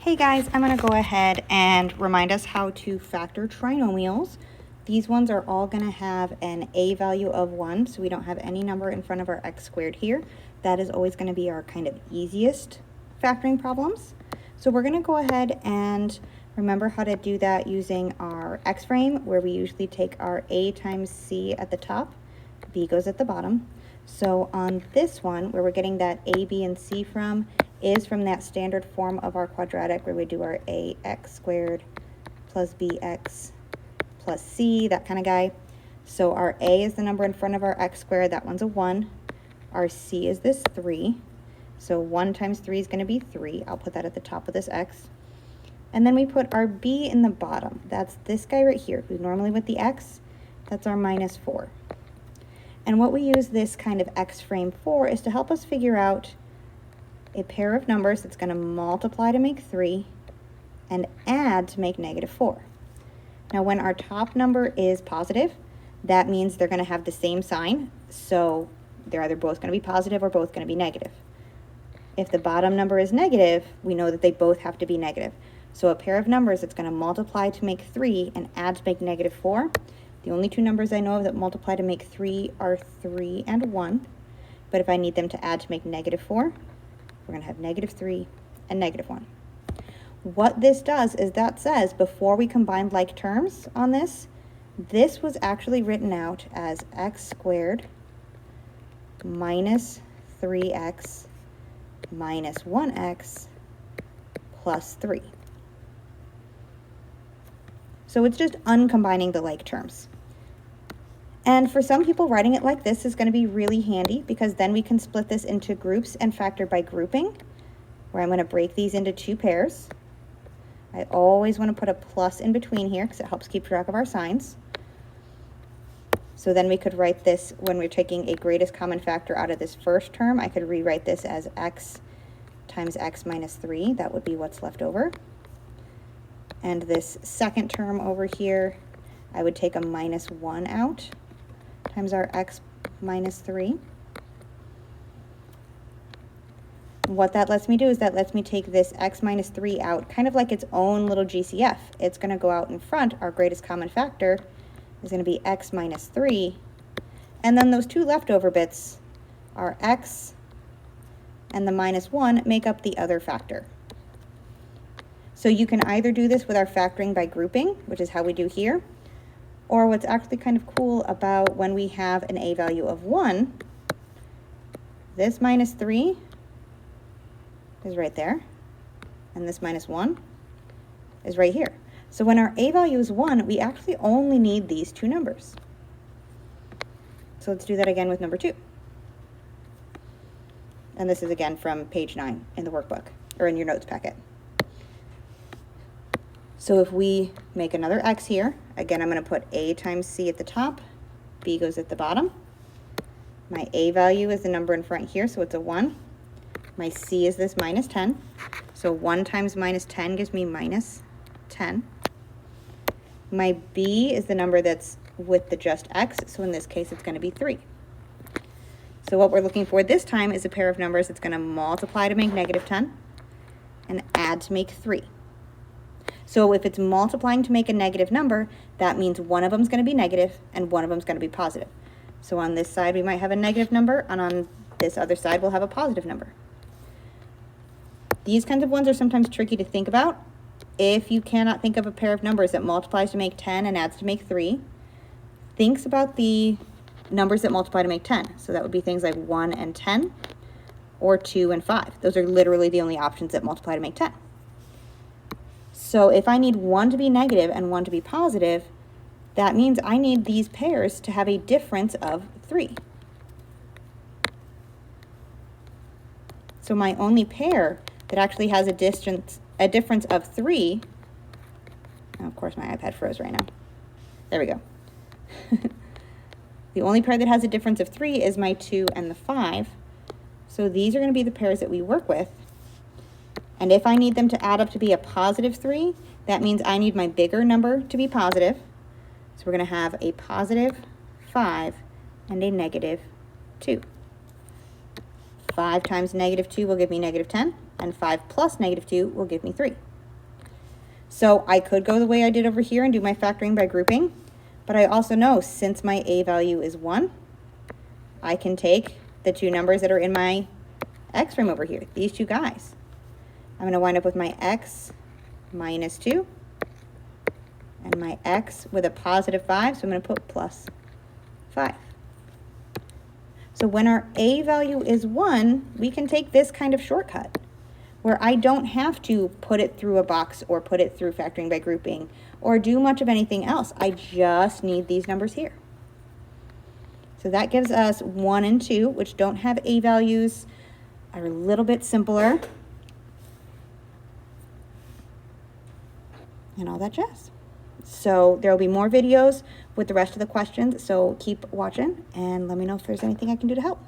Hey guys, I'm going to go ahead and remind us how to factor trinomials. These ones are all going to have an a value of 1, so we don't have any number in front of our x squared here. That is always going to be our kind of easiest factoring problems. So we're going to go ahead and remember how to do that using our x frame, where we usually take our a times c at the top, b goes at the bottom. So on this one, where we're getting that a, b, and c from, is from that standard form of our quadratic where we do our ax squared plus bx plus c, that kind of guy. So our a is the number in front of our x squared, that one's a 1. Our c is this 3. So 1 times 3 is going to be 3. I'll put that at the top of this x. And then we put our b in the bottom. That's this guy right here, who's normally with the x. That's our minus 4. And what we use this kind of x frame for is to help us figure out a pair of numbers that's going to multiply to make 3 and add to make negative 4. Now when our top number is positive, that means they're going to have the same sign, so they're either both going to be positive or both going to be negative. If the bottom number is negative, we know that they both have to be negative. So a pair of numbers that's going to multiply to make 3 and add to make negative 4, the only two numbers I know of that multiply to make 3 are 3 and 1, but if I need them to add to make negative 4, we're going to have negative 3 and negative 1. What this does is that says before we combine like terms on this, this was actually written out as x squared minus 3x minus 1x plus 3. So it's just uncombining the like terms. And for some people, writing it like this is going to be really handy because then we can split this into groups and factor by grouping, where I'm going to break these into two pairs. I always want to put a plus in between here because it helps keep track of our signs. So then we could write this when we're taking a greatest common factor out of this first term. I could rewrite this as x times x minus 3. That would be what's left over. And this second term over here, I would take a minus 1 out times our x minus 3. What that lets me do is that lets me take this x minus 3 out kind of like its own little GCF. It's going to go out in front. Our greatest common factor is going to be x minus 3. And then those two leftover bits, our x and the minus 1, make up the other factor. So you can either do this with our factoring by grouping, which is how we do here, or what's actually kind of cool about when we have an a value of 1, this minus 3 is right there, and this minus 1 is right here. So when our a value is 1, we actually only need these two numbers. So let's do that again with number 2. And this is again from page 9 in the workbook, or in your notes packet. So if we make another x here, again, I'm going to put a times c at the top, b goes at the bottom. My a value is the number in front here, so it's a 1. My c is this minus 10. So 1 times minus 10 gives me minus 10. My b is the number that's with the just x, so in this case, it's going to be 3. So what we're looking for this time is a pair of numbers that's going to multiply to make negative 10 and add to make 3. So if it's multiplying to make a negative number, that means one of them is going to be negative and one of them is going to be positive. So on this side, we might have a negative number, and on this other side, we'll have a positive number. These kinds of ones are sometimes tricky to think about. If you cannot think of a pair of numbers that multiplies to make 10 and adds to make 3, think about the numbers that multiply to make 10. So that would be things like 1 and 10, or 2 and 5. Those are literally the only options that multiply to make 10. So if I need one to be negative and one to be positive, that means I need these pairs to have a difference of 3. So my only pair that actually has a difference of 3, oh, of course my iPad froze right now. There we go. The only pair that has a difference of 3 is my 2 and the 5. So these are going to be the pairs that we work with. And if I need them to add up to be a positive 3, that means I need my bigger number to be positive. So we're going to have a positive 5 and a negative 2. 5 times negative 2 will give me negative 10, and 5 plus negative 2 will give me 3. So I could go the way I did over here and do my factoring by grouping, but I also know since my a value is 1, I can take the two numbers that are in my x frame over here, these two guys. I'm going to wind up with my x minus 2 and my x with a positive 5, so I'm going to put plus 5. So when our a value is 1, we can take this kind of shortcut where I don't have to put it through a box or put it through factoring by grouping or do much of anything else. I just need these numbers here. So that gives us 1 and 2, which don't have a values, are a little bit simpler, and all that jazz. So there will be more videos with the rest of the questions, so keep watching and let me know if there's anything I can do to help.